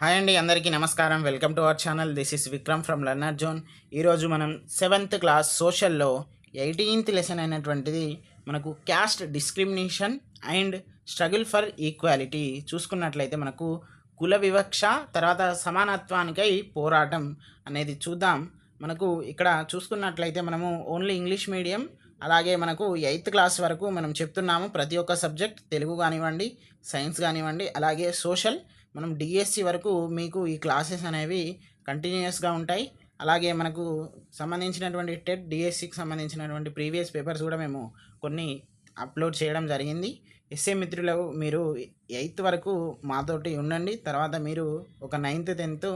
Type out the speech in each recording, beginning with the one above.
Hi అండి, అందరికీ నమస్కారం. Welcome to our channel. This is Vikram from learner zone. ఈరోజు మనం 7th క్లాస్ సోషల్లో 18th లెసన్ అయినటువంటిది మనకు caste discrimination and struggle for equality చూసుకున్నట్లయితే మనకు కుల వివక్ష తర్వాత సమానత్వానికై పోరాటం అనేది చూద్దాం. మనకు ఇక్కడ చూసుకున్నట్లయితే మనము ఓన్లీ ఇంగ్లీష్ మీడియం అలాగే మనకు 8th క్లాస్ వరకు మనం చెప్తున్నాము. ప్రతి ఒక్క సబ్జెక్ట్ తెలుగు కానివ్వండి, సైన్స్ కానివ్వండి, అలాగే సోషల్ మనం డిఎస్సి వరకు మీకు ఈ క్లాసెస్ అనేవి కంటిన్యూస్గా ఉంటాయి. అలాగే మనకు సంబంధించినటువంటి టెట్ డిఎస్సికి సంబంధించినటువంటి ప్రీవియస్ పేపర్స్ కూడా మేము కొన్ని అప్లోడ్ చేయడం జరిగింది. ఎస్ఏ మిత్రులు మీరు 8th వరకు మాతోటి ఉండండి. తర్వాత మీరు ఒక 9th 10th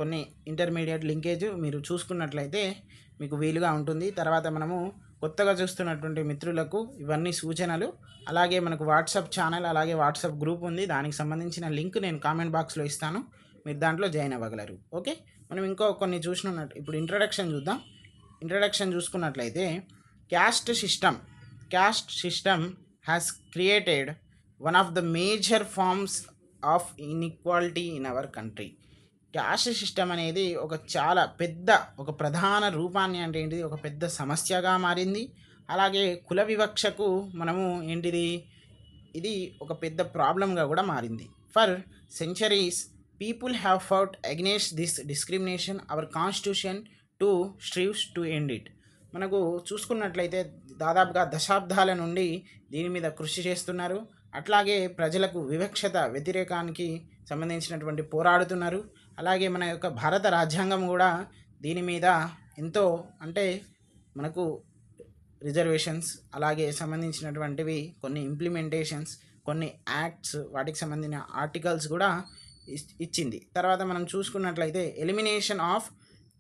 కొన్ని ఇంటర్మీడియట్ లింకేజ్ మీరు చూసుకున్నట్లయితే మీకు వీలుగా ఉంటుంది. తర్వాత మనము కొత్తగా చూస్తున్నటువంటి మిత్రులకు ఇవన్నీ సూచనలు. అలాగే మనకు వాట్సాప్ ఛానల్ అలాగే వాట్సాప్ గ్రూప్ ఉంది. దానికి సంబంధించిన లింక్ నేను కామెంట్ బాక్స్లో ఇస్తాను, మీరు దాంట్లో జాయిన్ అవ్వగలరు. ఓకే, మనం ఇంకో కొన్ని చూసినట్టు ఇప్పుడు ఇంట్రడక్షన్ చూద్దాం. ఇంట్రడక్షన్ చూసుకున్నట్లయితే caste system has created one of the major forms of inequality in our country. Caste system అనేది ఒక ప్రధాన రూపాన్ని అంటే ఏంటిది ఒక పెద్ద సమస్యగా మారింది. అలాగే కుల వివక్షకు మనము ఏంటిది ఇది ఒక పెద్ద ప్రాబ్లంగా కూడా మారింది. For centuries people have fought against this discrimination. Our constitution too strives to end it. మనకు చూసుకున్నట్లయితే దాదాపుగా దశాబ్దాల నుండి దీని మీద కృషి చేస్తున్నారు. అట్లాగే ప్రజలకు వివక్షత వ్యతిరేకానికి సంబంధించినటువంటి పోరాడుతున్నారు. అలాగే మన యొక్క భారత రాజ్యాంగం కూడా దీని మీద ఎంతో అంటే మనకు రిజర్వేషన్స్ అలాగే సంబంధించినటువంటివి కొన్ని ఇంప్లిమెంటేషన్స్, కొన్ని యాక్ట్స్, వాటికి సంబంధించిన ఆర్టికల్స్ కూడా ఇచ్చింది. తర్వాత మనం చూసుకున్నట్లయితే elimination of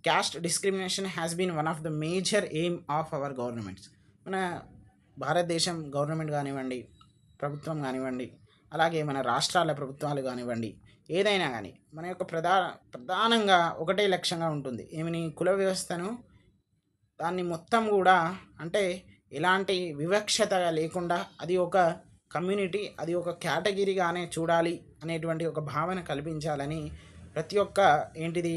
caste discrimination has been one of the major aim of our governments. మన భారతదేశం గవర్నమెంట్ కానివ్వండి, ప్రభుత్వం కానివ్వండి, అలాగే మన రాష్ట్రాల ప్రభుత్వాలు కానివ్వండి, ఏదైనా కానీ మన యొక్క ప్రధానంగా ఒకటే లక్ష్యంగా ఉంటుంది. ఏమని కుల వ్యవస్థను దాన్ని మొత్తం కూడా అంటే ఎలాంటి వివక్షత లేకుండా అది ఒక కమ్యూనిటీ, అది ఒక కేటగిరీగానే చూడాలి అనేటువంటి ఒక భావన కల్పించాలని ప్రతి ఒక్క ఏంటిది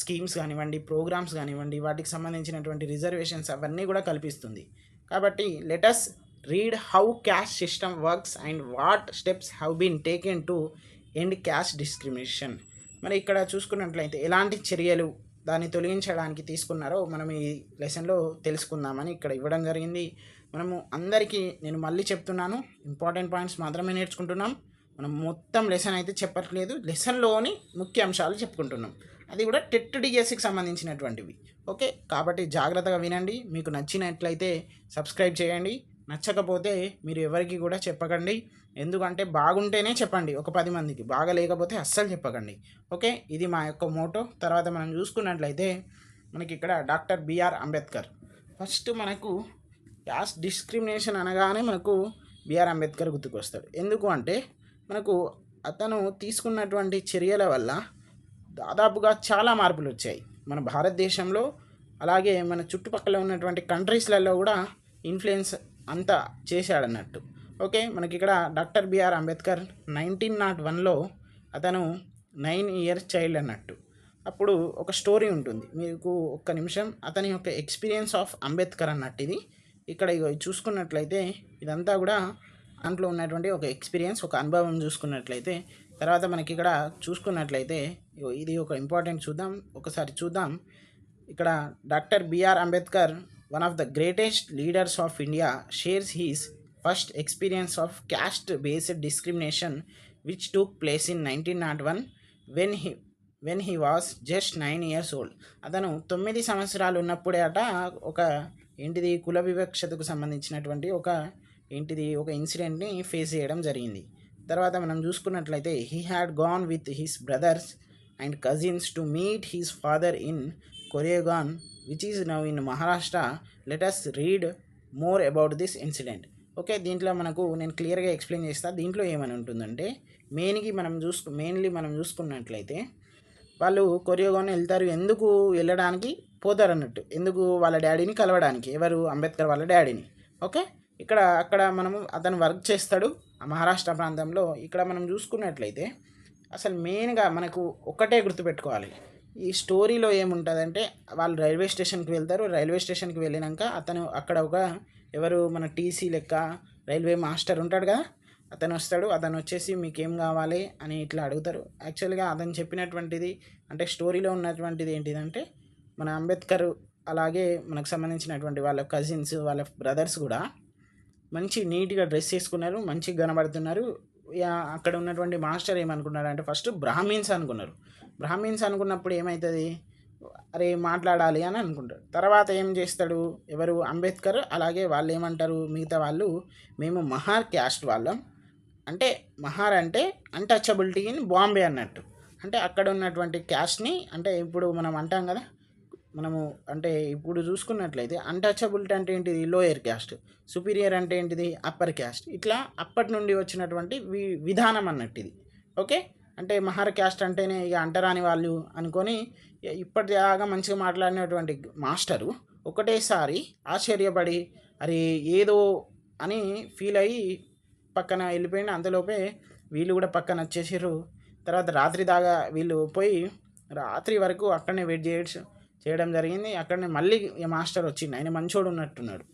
స్కీమ్స్ కానివ్వండి, ప్రోగ్రామ్స్ కానివ్వండి, వాటికి సంబంధించినటువంటి రిజర్వేషన్స్ అవన్నీ కూడా కల్పిస్తుంది. కాబట్టి let's read how caste system works and what steps have been taken to end caste discrimination. మరి ఇక్కడ చూసుకున్నట్లయితే ఎలాంటి చర్యలు దాన్ని తొలగించడానికి తీసుకున్నారో మనం ఈ లెసన్లో తెలుసుకుందామని ఇక్కడ ఇవ్వడం జరిగింది. మనము అందరికీ నేను మళ్ళీ చెప్తున్నాను, ఇంపార్టెంట్ పాయింట్స్ మాత్రమే నేర్చుకుంటున్నాం. మనం మొత్తం లెసన్ అయితే చెప్పట్లేదు, లెసన్లోని ముఖ్య అంశాలు చెప్పుకుంటున్నాం. అది కూడా టెట్ డిఎస్సికి సంబంధించినటువంటివి. ఓకే, కాబట్టి జాగ్రత్తగా వినండి. మీకు నచ్చినట్లయితే సబ్స్క్రైబ్ చేయండి, నచ్చకపోతే మీరు ఎవరికి కూడా చెప్పకండి. ఎందుకంటే బాగుంటేనే చెప్పండి, ఒక 10 మందికి, బాగా లేకపోతే అస్సలు చెప్పకండి. ఓకే, ఇది మా యొక్క మోటో. తర్వాత మనం చూసుకున్నట్లయితే మనకి ఇక్కడ డాక్టర్ బిఆర్ అంబేద్కర్. ఫస్ట్ మనకు క్యాస్ట్ డిస్క్రిమినేషన్ అనగానే మనకు బిఆర్ అంబేద్కర్ గుర్తుకొస్తాడు. ఎందుకు అంటే మనకు అతను తీసుకున్నటువంటి చర్యల వల్ల దాదాపుగా చాలా మార్పులు వచ్చాయి మన భారతదేశంలో. అలాగే మన చుట్టుపక్కల ఉన్నటువంటి కంట్రీస్లలో కూడా ఇన్ఫ్లుయెన్స్ అంతా చేశాడన్నట్టు. ఓకే, మనకి ఇక్కడ డాక్టర్ బిఆర్ అంబేద్కర్ 1901లో అతను 9 years చైల్డ్ అన్నట్టు. అప్పుడు ఒక స్టోరీ ఉంటుంది, మీకు ఒక్క నిమిషం. అతని యొక్క ఎక్స్పీరియన్స్ ఆఫ్ అంబేద్కర్ అన్నట్టు ఇది. ఇక్కడ చూసుకున్నట్లయితే ఇదంతా కూడా దాంట్లో ఉన్నటువంటి ఒక ఎక్స్పీరియన్స్, ఒక అనుభవం చూసుకున్నట్లయితే. తర్వాత మనకి ఇక్కడ చూసుకున్నట్లయితే ఇది ఒక ఇంపార్టెంట్ ఒకసారి చూద్దాం. ఇక్కడ doctor B R Ambedkar, one of the greatest leaders of India, shares his first experience of caste based discrimination which took place in 1901 when he was just 9 years old. అతను 9 సంవత్సరాలు ఉన్నప్పుడే ఒక ఏంటిది కుల వివక్షతకు సంబంధించినటువంటి ఒక ఇన్సిడెంట్ని ఫేస్ చేయడం జరిగింది. తర్వాత మనం చూసుకున్నట్లయితే he had gone with his brothers and cousins to meet his father in Koregaon which is now in Maharashtra. Let us read more about this incident. Okay, దీంట్లో నేను క్లియర్గా ఎక్స్ప్లెయిన్ చేస్తాను. దీంట్లో ఏమని ఉంటుందంటే మెయిన్లీ మనం చూసుకున్నట్లయితే వాళ్ళు కొరియోగాన్ వెళ్తారు. ఎందుకు వెళ్ళడానికి పోతారు అన్నట్టు, ఎందుకు వాళ్ళ డాడీని కలవడానికి, ఎవరు అంబేద్కర్ వాళ్ళ డాడీని. ఓకే, అక్కడ అతను వర్క్ చేస్తాడు ఆ మహారాష్ట్ర ప్రాంతంలో. ఇక్కడ మనం చూసుకున్నట్లయితే అసలు మెయిన్గా మనకు ఒకటే గుర్తుపెట్టుకోవాలి. ఈ స్టోరీలో ఏముంటుందంటే వాళ్ళు రైల్వే స్టేషన్కి వెళ్తారు. రైల్వే స్టేషన్కి వెళ్ళినాక అతను అక్కడ ఎవరు మన టీసీ లెక్క రైల్వే మాస్టర్ ఉంటాడు కదా, అతను వస్తాడు. అతను వచ్చేసి మీకేం కావాలి అని ఇట్లా అడుగుతారు. యాక్చువల్గా అతను చెప్పినటువంటిది అంటే స్టోరీలో ఉన్నటువంటిది ఏంటిదంటే మన అంబేద్కర్ అలాగే మనకు సంబంధించినటువంటి వాళ్ళ కజిన్స్ వాళ్ళ బ్రదర్స్ కూడా మంచి నీట్గా డ్రెస్ చేసుకున్నారు, మంచిగా కనబడుతున్నారు. అక్కడ ఉన్నటువంటి మాస్టర్ ఏమనుకున్నారు అంటే ఫస్ట్ బ్రాహ్మిన్స్ అనుకున్నారు. బ్రాహ్మిన్స్ అనుకున్నప్పుడు ఏమవుతుంది, అరే మాట్లాడాలి అని అనుకుంటాడు. తర్వాత ఏం చేస్తాడు ఎవరు అంబేద్కర్ అలాగే వాళ్ళు ఏమంటారు మిగతా వాళ్ళు, మేము మహార్ క్యాస్ట్ వాళ్ళం, అంటే మహార్ అంటే అన్టచబిలిటీ ఇన్ బాంబే అన్నట్టు. అంటే అక్కడ ఉన్నటువంటి క్యాస్ట్ని అంటే ఇప్పుడు మనం అంటాం కదా, మనము అంటే ఇప్పుడు చూసుకున్నట్లయితే అన్టచబిలిటీ అంటే ఏంటిది లోయర్ క్యాస్ట్, సుపీరియర్ అంటే ఏంటిది అప్పర్ క్యాస్ట్. ఇట్లా అప్పటి నుండి వచ్చినటువంటి విధానం అన్నట్టు ఇది. ఓకే, అంటే మహార్ క్యాస్ట్ అంటేనే ఇక అంటరాని వాళ్ళు అనుకొని ఇప్పటిదాకా మంచిగా మాట్లాడినటువంటి మాస్టరు ఒకటేసారి ఆశ్చర్యపడి అరే ఏదో అని ఫీల్ అయ్యి పక్కన వెళ్ళిపోయింది. అంతలోపే వీళ్ళు కూడా పక్కన వచ్చేసారు. తర్వాత రాత్రి దాకా వీళ్ళు పోయి రాత్రి వరకు అక్కడనే వెయిట్ చేయడం జరిగింది. అక్కడనే మళ్ళీ మాస్టర్ వచ్చిండు, ఆయన మంచోడు ఉన్నట్టున్నాడు.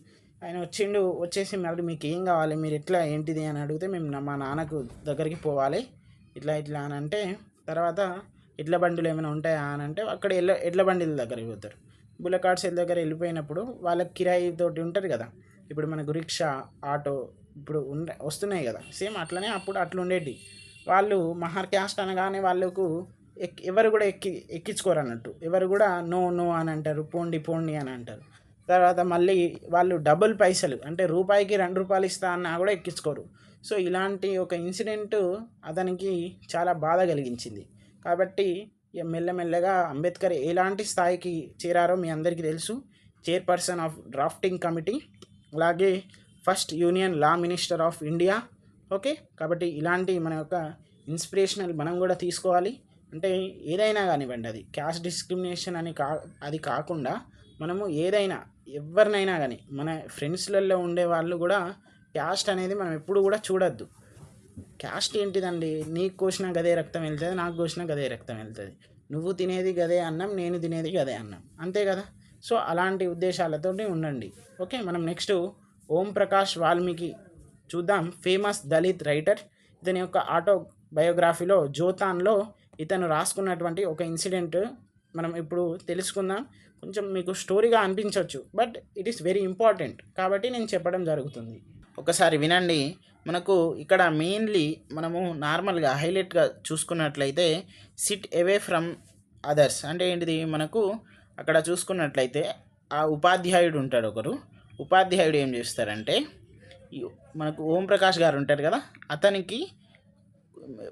ఆయన వచ్చేసి మరి మీకు ఏం కావాలి, మీరు ఎట్లా ఏంటిది అని అడిగితే మేము మా నాన్నకు దగ్గరికి పోవాలి ఇట్లా ఇట్లా అని అంటే, తర్వాత ఎడ్ల బండులు ఏమైనా ఉంటాయా అని అంటే అక్కడ ఎడ్ల బండిల దగ్గరికి పోతారు. బుల్లకార్డ్స్ దగ్గర వెళ్ళిపోయినప్పుడు వాళ్ళకి కిరాయి తోటి ఉంటుంది కదా, ఇప్పుడు మనకు రిక్షా ఆటో ఇప్పుడు వస్తున్నాయి కదా, సేమ్ అట్లనే అప్పుడు అట్లా ఉండేటి. వాళ్ళు మహర్ క్యాస్ట్ అనగానే వాళ్ళకు ఎవరు కూడా ఎక్కించుకోరు అన్నట్టు, ఎవరు కూడా నో నో అని అంటారు, పోండి పోండి అని అంటారు. తర్వాత మళ్ళీ వాళ్ళు డబుల్ పైసలు అంటే రూపాయికి 2 రూపాయలు ఇస్తా అన్నా కూడా ఎక్కించుకోరు. సో ఇలాంటి ఒక ఇన్సిడెంట్ అతనికి చాలా బాధ కలిగించింది. కాబట్టి మెల్లమెల్లగా అంబేద్కర్ ఎలాంటి స్థాయికి చేరారో మీ అందరికీ తెలుసు. చైర్పర్సన్ ఆఫ్ డ్రాఫ్టింగ్ కమిటీ, అలాగే first union law minister of India. Okay, కాబట్టి ఇలాంటి మన యొక్క ఇన్స్పిరేషనల్ మనం కూడా తీసుకోవాలి. అంటే ఏదైనా కానివ్వండి, అది క్యాస్ట్ డిస్క్రిమినేషన్ అని అది కాకుండా మనము ఏదైనా ఎవరినైనా కానీ మన ఫ్రెండ్స్లలో ఉండే వాళ్ళు కూడా క్యాస్ట్ అనేది మనం ఎప్పుడు కూడా చూడొద్దు. క్యాస్ట్ ఏంటిదండి, నీకు కోసిన గదే రక్తం వెళ్తుంది, నాకు కోసిన గదే రక్తం వెళ్తుంది, నువ్వు తినేది గదే అన్నం, నేను తినేది గదే అన్నం, అంతే కదా. సో అలాంటి ఉద్దేశాలతోటి ఉండండి. ఓకే, మనం నెక్స్ట్ ఓం ప్రకాష్ వాల్మీకి చూద్దాం. Famous Dalit writer. ఇతని యొక్క ఆటోబయోగ్రఫీలో జోతాన్లో ఇతను రాసుకున్నటువంటి ఒక ఇన్సిడెంట్ మనం ఇప్పుడు తెలుసుకుందాం. కొంచెం మీకు స్టోరీగా అనిపించవచ్చు, but it is very important కాబట్టి నేను చెప్పడం జరుగుతుంది. ఒకసారి వినండి. మనకు ఇక్కడ మెయిన్లీ మనము నార్మల్గా హైలైట్గా చూసుకున్నట్లయితే సిట్ అవే ఫ్రమ్ అదర్స్ అంటే ఏంటిది, మనకు అక్కడ చూసుకున్నట్లయితే ఆ ఉపాధ్యాయుడు ఉంటాడు ఒకరు. ఉపాధ్యాయుడు ఏం చేస్తారంటే మనకు ఓం ప్రకాష్ గారు ఉంటారు కదా, అతనికి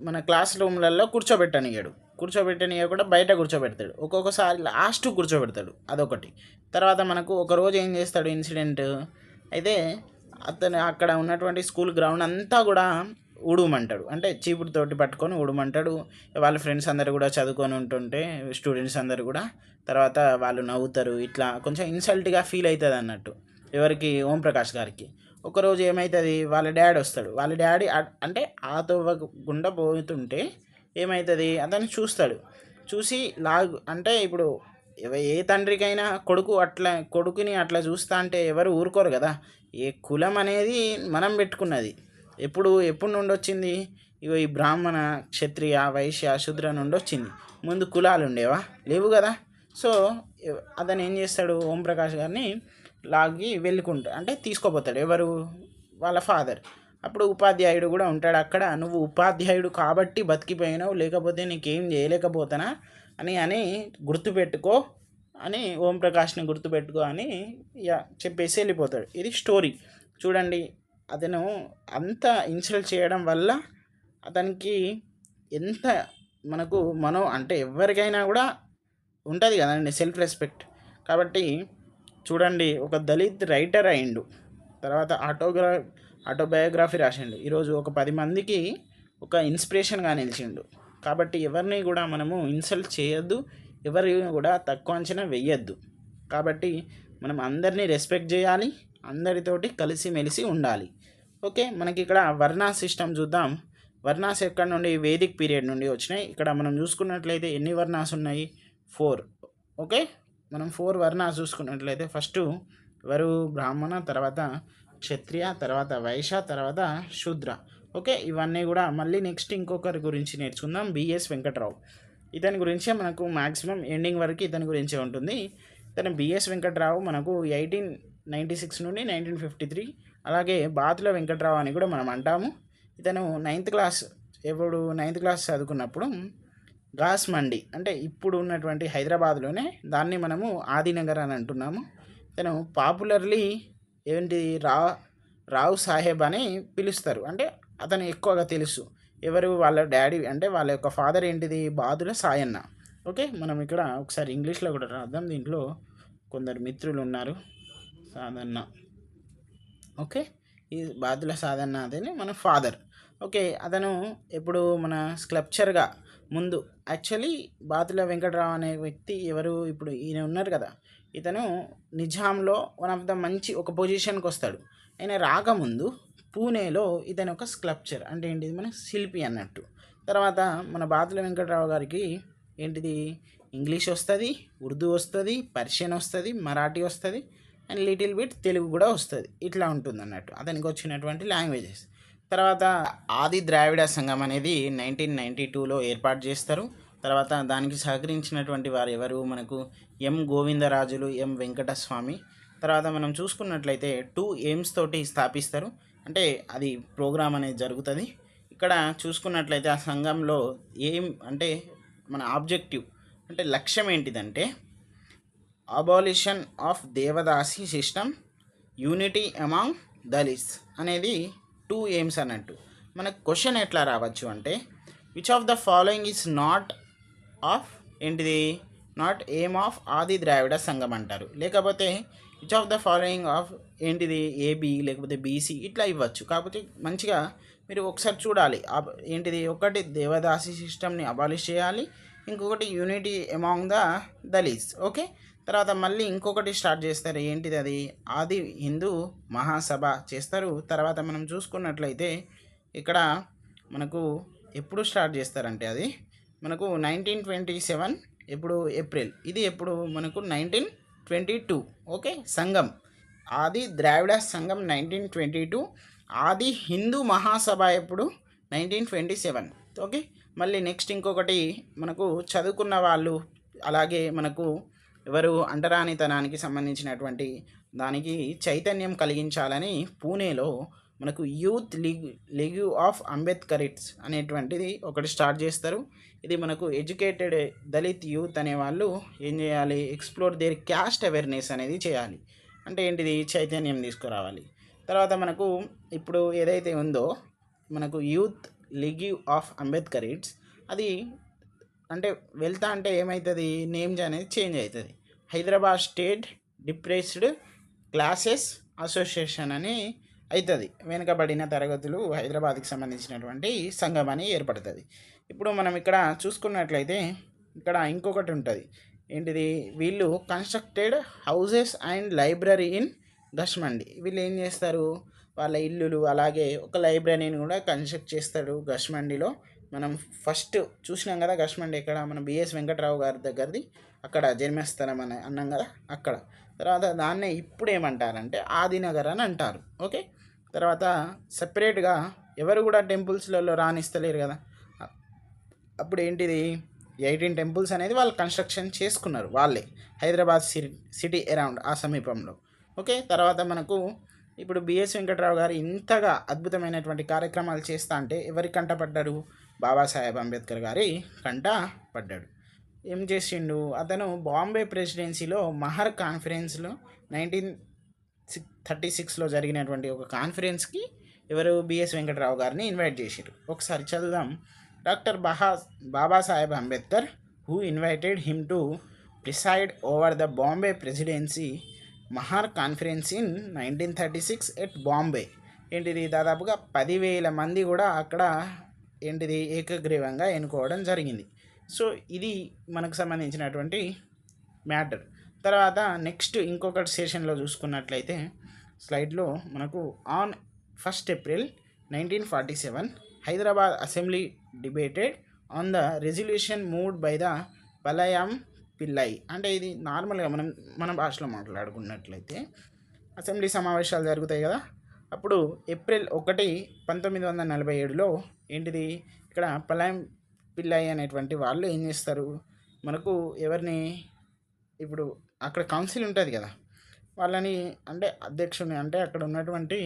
మన క్లాస్ రూమ్లలో కూర్చోబెట్టనియకుండా బయట కూర్చోబెడతాడు. ఒక్కొక్కసారి లాస్ట్ కూర్చోబెడతాడు, అదొకటి. తర్వాత మనకు ఒకరోజు ఏం చేస్తాడు ఇన్సిడెంట్ అయితే, అతను అక్కడ ఉన్నటువంటి స్కూల్ గ్రౌండ్ అంతా కూడా ఉడమంటాడు, అంటే చీపుడుతోటి పట్టుకొని ఉడమంటాడు. వాళ్ళ ఫ్రెండ్స్ అందరు కూడా చదువుకొని ఉంటుంటే స్టూడెంట్స్ అందరు కూడా తర్వాత వాళ్ళు నవ్వుతారు. ఇట్లా కొంచెం ఇన్సల్ట్గా ఫీల్ అవుతుంది అన్నట్టు ఎవరికి, ఓం ప్రకాష్ గారికి. ఒకరోజు ఏమవుతుంది, వాళ్ళ డాడీ వస్తాడు. వాళ్ళ డాడీ అంటే ఆ తవ్వకుండా పోతుంటే ఏమవుతుంది, అతను చూస్తాడు. చూసి అంటే ఇప్పుడు ఏ తండ్రికైనా కొడుకుని అట్లా చూస్తా అంటే ఎవరు ఊరుకోరు కదా. ఏ కులం అనేది మనం పెట్టుకున్నది, ఎప్పుడు నుండి వచ్చింది, ఇగో ఈ బ్రాహ్మణ క్షత్రియ వైశ్య శూద్ర నుండి వచ్చింది. ముందు కులాలు ఉండేవా, లేవు కదా. సో అతను ఏం చేస్తాడు, ఓం ప్రకాష్ గారిని లాగి అంటే తీసుకోపోతాడు, ఎవరు వాళ్ళ ఫాదర్. అప్పుడు ఉపాధ్యాయుడు కూడా ఉంటాడు అక్కడ. నువ్వు ఉపాధ్యాయుడు కాబట్టి బతికిపోయినావు, లేకపోతే నీకేం చేయలేకపోతానా అని గుర్తుపెట్టుకో అని, ఓం ప్రకాష్ని గుర్తుపెట్టుకో అని చెప్పేసి వెళ్ళిపోతాడు. ఇది స్టోరీ చూడండి. అతను అంత ఇన్సల్ట్ చేయడం వల్ల అతనికి ఎంత మనం అంటే ఎవరికైనా కూడా ఉంటుంది కదండి సెల్ఫ్ రెస్పెక్ట్. కాబట్టి చూడండి, ఒక దళిత్ రైటర్ అయిండు, తర్వాత ఆటోబయోగ్రఫీ రాసిండు, ఈరోజు ఒక 10 మందికి ఒక ఇన్స్పిరేషన్గా నిలిచిండు. కాబట్టి ఎవరిని కూడా మనము ఇన్సల్ట్ చేయొద్దు, ఎవరిని కూడా తక్కువ అంచనా వెయ్యొద్దు. కాబట్టి మనం అందరినీ రెస్పెక్ట్ చేయాలి, అందరితోటి కలిసిమెలిసి ఉండాలి. ఓకే, మనకి ఇక్కడ వర్ణ సిస్టమ్ చూద్దాం. వర్ణాస్ ఎక్కడ నుండి వేదిక్ పీరియడ్ నుండి వచ్చినాయి. ఇక్కడ మనం చూసుకున్నట్లయితే ఎన్ని వర్ణాస్ ఉన్నాయి? 4. ఓకే, మనం 4 వర్ణాస్ చూసుకున్నట్లయితే ఫస్ట్ ఎవరు? బ్రాహ్మణ, తర్వాత క్షత్రియ, తర్వాత వైశ్య, తర్వాత శూద్ర. ఓకే, ఇవన్నీ కూడా మళ్ళీ నెక్స్ట్ ఇంకొకరి గురించి నేర్చుకుందాం, బిఎస్ వెంకట్రావు. ఇతని గురించే మనకు మ్యాక్సిమం ఎండింగ్ వరకు ఇతని గురించే ఉంటుంది. ఇతను బిఎస్ వెంకట్రావు మనకు 1896 నుండి 1953. అలాగే బాతుల వెంకట్రావు అని కూడా మనం అంటాము. ఇతను 9th క్లాస్, ఎప్పుడు 9th క్లాస్ చదువుకున్నప్పుడు గాస్ మండి అంటే ఇప్పుడు ఉన్నటువంటి హైదరాబాద్లోనే, దాన్ని మనము ఆదినగర్ అని అంటున్నాము. ఇతను పాపులర్లీ ఏంటి రావు సాహెబ్ అని పిలుస్తారు. అంటే అతను ఎక్కువగా తెలుసు. ఎవరు? వాళ్ళ డాడీ అంటే వాళ్ళ యొక్క ఫాదర్ ఏంటిది? బాదుల సాయన్న. ఓకే, మనం ఇక్కడ ఒకసారి ఇంగ్లీష్లో కూడా రాద్దాం. దీంట్లో కొందరు మిత్రులు ఉన్నారు. సాధన్న. ఓకే, ఈ బాదుల సాధన్న అతని మన ఫాదర్. ఓకే, అతను ఇప్పుడు మన స్కల్ప్చర్గా ముందు యాక్చువల్లీ బాతుల వెంకట్రావు అనే వ్యక్తి ఎవరు? ఇప్పుడు ఈయన ఉన్నారు కదా, ఇతను నిజాంలో వన్ ఆఫ్ ద మంచి ఒక పొజిషన్కి వస్తాడు. ఆయన రాకముందు పూణేలో ఇతను ఒక స్కల్ప్చర్ అంటే ఏంటిది? మన శిల్పి అన్నట్టు. తర్వాత మన బాతుల వెంకట్రావు గారికి ఏంటిది? ఇంగ్లీష్ వస్తుంది, ఉర్దూ వస్తుంది, పర్షియన్ వస్తుంది, మరాఠీ వస్తుంది, అండ్ లిటిల్ బిట్ తెలుగు కూడా వస్తుంది. ఇట్లా ఉంటుంది అన్నట్టు అతనికి వచ్చినటువంటి లాంగ్వేజెస్. తర్వాత ఆది ద్రావిడ సంఘం అనేది 1992లో ఏర్పాటు చేస్తారు. తర్వాత దానికి సహకరించినటువంటి వారు ఎవరు? మనకు ఎం గోవిందరాజులు, ఎం వెంకటస్వామి. తర్వాత మనం చూసుకున్నట్లయితే 2 aims తోటి స్థాపిస్తారు. అంటే అది ప్రోగ్రామ్ అనేది జరుగుతుంది. ఇక్కడ చూసుకున్నట్లయితే ఆ సంఘంలో ఏం అంటే మన ఆబ్జెక్టివ్ అంటే లక్ష్యం ఏంటిదంటే abolition of devadasi system, unity among Dalits అనేది 2 aims అన్నట్టు. మనకు క్వశ్చన్ ఎట్లా రావచ్చు అంటే which of the following is not of ఏంటిది? నాట్ ఎయిమ్ ఆఫ్ ఆది ద్రావిడ సంఘం అంటారు. లేకపోతే which of the following of ఏంటిది? ఏబి లేకపోతే బీసీ ఇట్లా ఇవ్వచ్చు. కాకపోతే మంచిగా మీరు ఒకసారి చూడాలి. ఏంటిది? ఒకటి దేవదాసి సిస్టమ్ని అబాలిష్ చేయాలి, ఇంకొకటి unity among the Dalits. Okay, తర్వాత మళ్ళీ ఇంకొకటి స్టార్ట్ చేస్తారు. ఏంటిది? అది ఆది హిందూ మహాసభ చేస్తారు. తర్వాత మనం చూసుకున్నట్లయితే ఇక్కడ మనకు ఎప్పుడు స్టార్ట్ చేస్తారంటే అది మనకు 1927 ఎప్పుడు? ఏప్రిల్. ఇది ఎప్పుడు? మనకు 1922. ఓకే, సంఘం ఆది ద్రావిడ సంఘం 1922. ఆది హిందూ మహాసభ ఎప్పుడు? 1927. ఓకే, మళ్ళీ నెక్స్ట్ ఇంకొకటి మనకు చదువుకున్న వాళ్ళు, అలాగే మనకు ఎవరు? అంటరానితనానికి సంబంధించినటువంటి దానికి చైతన్యం కలిగించాలని పూణేలో మనకు యూత్ లీగ్ ఆఫ్ అంబేద్కరిట్స్ అనేటువంటిది ఒకటి స్టార్ట్ చేస్తారు. ఇది మనకు ఎడ్యుకేటెడ్ దళిత్ యూత్ అనే వాళ్ళు ఏం చేయాలి? ఎక్స్ప్లోర్ దేర్ క్యాస్ట్ అవేర్నెస్ అనేది చేయాలి. అంటే ఏంటిది? చైతన్యం తీసుకురావాలి. తర్వాత మనకు ఇప్పుడు ఏదైతే ఉందో మనకు యూత్ లీగ్ ఆఫ్ అంబేద్కరిట్స్, అది అంటే వెళ్తా అంటే ఏమవుతుంది? నేమ్స్ అనేది చేంజ్ అవుతుంది. Hyderabad state depressed classes association అని అవుతుంది. వెనుకబడిన తరగతులు హైదరాబాద్కి సంబంధించినటువంటి సంఘం అని ఏర్పడుతుంది. ఇప్పుడు మనం ఇక్కడ చూసుకున్నట్లయితే ఇక్కడ ఇంకొకటి ఉంటుంది. ఏంటిది? వీళ్ళు constructed houses and library in Gashmandi. వీళ్ళు ఏం చేస్తారు? వాళ్ళ ఇల్లులు అలాగే ఒక లైబ్రరీని కూడా కన్స్ట్రక్ట్ చేస్తారు గష్మండిలో. మనం ఫస్ట్ చూసినాం కదా గష్మండి ఎక్కడ? మన బిఎస్ వెంకట్రావు గారి దగ్గరది, అక్కడ జన్మస్థలం అని అన్నాం కదా అక్కడ. తర్వాత దాన్నే ఇప్పుడు ఏమంటారంటే ఆదినగర్ అని అంటారు. ఓకే, తర్వాత సపరేట్గా ఎవరు కూడా టెంపుల్స్లలో రాణిస్తలేరు కదా, అప్పుడు ఏంటిది? 18 టెంపుల్స్ అనేది వాళ్ళు కన్స్ట్రక్షన్ చేసుకున్నారు వాళ్ళే, హైదరాబాద్ సిటీ అరౌండ్ ఆ సమీపంలో. ఓకే, తర్వాత మనకు ఇప్పుడు బిఎస్ వెంకట్రావు గారు ఇంతగా అద్భుతమైనటువంటి కార్యక్రమాలు చేస్తా అంటే ఎవరి కంట పడ్డాడు? బాబాసాహెబ్ అంబేద్కర్ గారి కంట పడ్డాడు. ఏం చేసిండు అతను? బాంబే ప్రెసిడెన్సీలో మహర్ కాన్ఫరెన్స్లో 1936లో జరిగినటువంటి ఒక కాన్ఫరెన్స్కి ఎవరు? బిఎస్ వెంకట్రావు గారిని ఇన్వైట్ చేశారు. ఒకసారి చదువుదాం. Doctor Babasaheb Ambedkar who invited him to preside over the Bombay presidency Mahar conference in 1936 at Bombay. ఏంటిది? దాదాపుగా 10,000 మంది కూడా అక్కడ ఏంటిది? ఏకగ్రీవంగా ఎన్నుకోవడం జరిగింది. సో ఇది మనకు సంబంధించినటువంటి మ్యాటర్. తర్వాత నెక్స్ట్ ఇంకొకటి సెషన్లో చూసుకున్నట్లయితే స్లైడ్లో మనకు on 1 April 1947 Hyderabad assembly debated on the resolution moved by the Palayam Pillai. అంటే ఇది నార్మల్గా మన భాషలో మాట్లాడుకున్నట్లయితే అసెంబ్లీ సమావేశాలు జరుగుతాయి కదా, అప్పుడు ఏప్రిల్ 1, 1947లో ఏంటిది ఇక్కడ పలయం పిల్లై అనేటువంటి వాళ్ళు ఏం చేస్తారు, మనకు ఎవరిని ఇప్పుడు అక్కడ కౌన్సిల్ ఉంటుంది కదా, వాళ్ళని అంటే అధ్యక్షుని అంటే అక్కడ ఉన్నటువంటి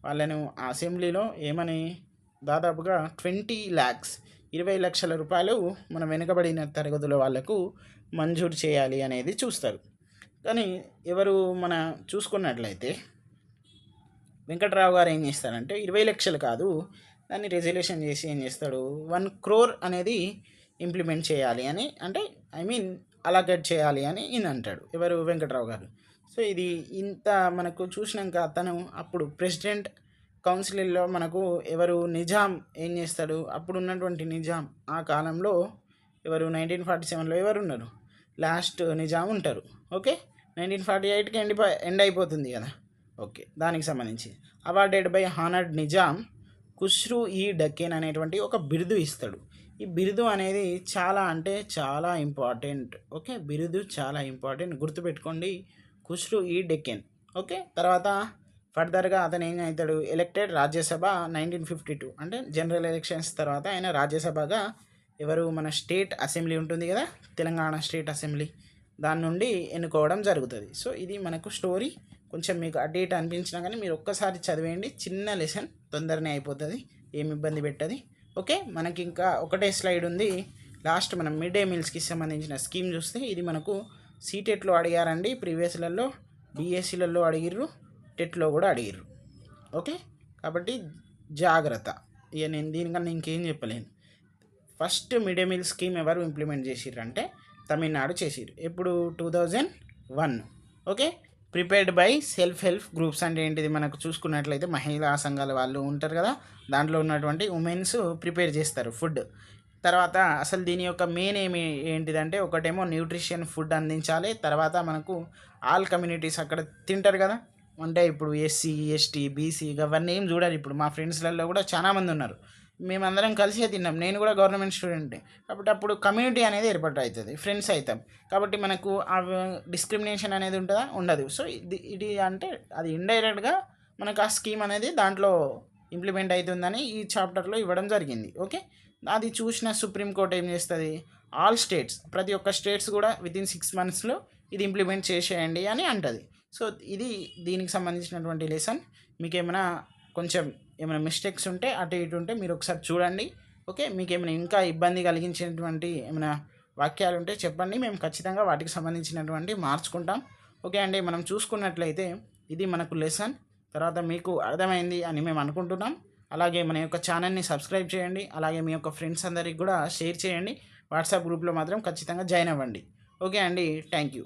వాళ్ళను ఆ అసెంబ్లీలో ఏమని దాదాపుగా 20 lakhs 20 లక్షల రూపాయలు మన వెనుకబడిన తరగతుల వాళ్లకు మంజూరు చేయాలి అనేది చూస్తారు. కానీ ఎవరు మన చూసుకున్నట్లయితే వెంకట్రావు గారు ఏం చేస్తారంటే 20 లక్షలు కాదు, దాన్ని రెజల్యూషన్ చేసి ఏం చేస్తాడు 1 crore అనేది ఇంప్లిమెంట్ చేయాలి అని, అంటే అలాగేట్ చేయాలి అని ఈయన అంటాడు, ఎవరు వెంకట్రావు గారు. సో ఇది ఇంత మనకు చూసినాక అతను అప్పుడు ప్రెసిడెంట్ కౌన్సిల్లో మనకు ఎవరు నిజాం ఏం చేస్తాడు, అప్పుడు ఉన్నటువంటి నిజాం ఆ కాలంలో ఎవరు 1947లో ఎవరు ఉన్నారు, లాస్ట్ నిజాం ఉంటారు. ఓకే, 1948కి ఎండ్ అయిపోతుంది కదా. ఓకే, దానికి సంబంధించి awarded by honoured Nizam Khusrau ఈ డకెన్ అనేటువంటి ఒక బిరుదు ఇస్తాడు. ఈ బిరుదు అనేది చాలా అంటే చాలా ఇంపార్టెంట్. ఓకే, బిరుదు చాలా ఇంపార్టెంట్, గుర్తుపెట్టుకోండి, ఖుస్రూ ఈ డెక్కన్. ఓకే, తర్వాత ఫర్దర్గా అతను ఏం అవుతాడు, ఎలక్టెడ్ రాజ్యసభ 1952, అంటే జనరల్ ఎలక్షన్స్ తర్వాత ఆయన రాజ్యసభగా ఎవరు మన స్టేట్ అసెంబ్లీ ఉంటుంది కదా, తెలంగాణ స్టేట్ అసెంబ్లీ, దాని నుండి ఎన్నుకోవడం జరుగుతుంది. సో ఇది మనకు స్టోరీ. కొంచెం మీకు అటు ఇటు అనిపించినా కానీ మీరు ఒక్కసారి చదివేయండి, చిన్న లెసన్, తొందరనే అయిపోతుంది, ఏమి ఇబ్బంది పెట్టది. ఓకే, మనకి ఇంకా ఒకటే స్లైడ్ ఉంది లాస్ట్. మనం మిడ్ డే మీల్స్కి సంబంధించిన స్కీమ్ చూస్తే ఇది మనకు సీటెట్లో అడిగారండి, ప్రీవియస్లలో డిఎస్సీలలో అడిగిర్రు, టెట్లో కూడా అడిగిర్రు. ఓకే, కాబట్టి జాగ్రత్త. ఇక నేను దీనికన్నా ఇంకేం చెప్పలేను. First mid day meal scheme ఎవరు ఇంప్లిమెంట్ చేసిర్రంటే తమిళనాడు చేసిర్రు, ఎప్పుడు 2001. Okay, prepared by self help groups అంటే ఏంటిది, మనకు చూసుకున్నట్లయితే మహిళా సంఘాల వాళ్ళు ఉంటారు కదా, దాంట్లో ఉన్నటువంటి ఉమెన్స్ ప్రిపేర్ చేస్తారు ఫుడ్. తర్వాత అసలు దీని యొక్క మెయిన్ ఏంటిదంటే ఒకటేమో న్యూట్రిషన్ ఫుడ్ అందించాలి, తర్వాత మనకు ఆల్ కమ్యూనిటీస్ అక్కడ తింటారు కదా, అంటే ఇప్పుడు ఎస్సీ ఎస్టీ బీసీ అవన్నీ ఏం చూడాలి. ఇప్పుడు మా ఫ్రెండ్స్లలో కూడా చాలామంది ఉన్నారు, మేమందరం కలిసే తిన్నాం, నేను కూడా గవర్నమెంట్ స్టూడెంటే, కాబట్టి అప్పుడు కమ్యూనిటీ అనేది ఏర్పాటు అవుతుంది, ఫ్రెండ్స్ అవుతాం, కాబట్టి మనకు ఆ డిస్క్రిమినేషన్ అనేది ఉంటుందా, ఉండదు. సో ఇది అంటే అది ఇండైరెక్ట్గా మనకు ఆ స్కీమ్ అనేది దాంట్లో ఇంప్లిమెంట్ అవుతుందని ఈ చాప్టర్లో ఇవ్వడం జరిగింది. ఓకే, అది చూసిన సుప్రీంకోర్టు ఏం చేస్తుంది, ఆల్ స్టేట్స్, ప్రతి ఒక్క స్టేట్స్ కూడా వితిన్ 6 monthsలో ఇది ఇంప్లిమెంట్ చేసేయండి అని అంటుంది. సో ఇది దీనికి సంబంధించినటువంటి లెసన్. మీకు ఏమైనా మిస్టేక్స్ ఉంటే అటు ఇటు ఉంటే మీరు ఒకసారి చూడండి. ఓకే, మీకు ఏమైనా ఇంకా ఇబ్బంది కలిగించేటువంటి ఏమైనా వాక్యాలు ఉంటే చెప్పండి, మేము ఖచ్చితంగా వాటికి సంబంధించినటువంటి మార్చుకుంటాం. ఓకే అండి, మనం చూసుకున్నట్లయితే ఇది మనకు లెసన్, తర్వాత మీకు అర్థమైంది అని మేము అనుకుంటున్నాం. అలాగే మన యొక్క ఛానల్ని సబ్స్క్రైబ్ చేయండి, అలాగే మీ యొక్క ఫ్రెండ్స్ అందరికి కూడా షేర్ చేయండి, వాట్సాప్ గ్రూప్లో మాత్రం ఖచ్చితంగా జాయిన్ అవ్వండి. ఓకే అండి, థ్యాంక్ యూ.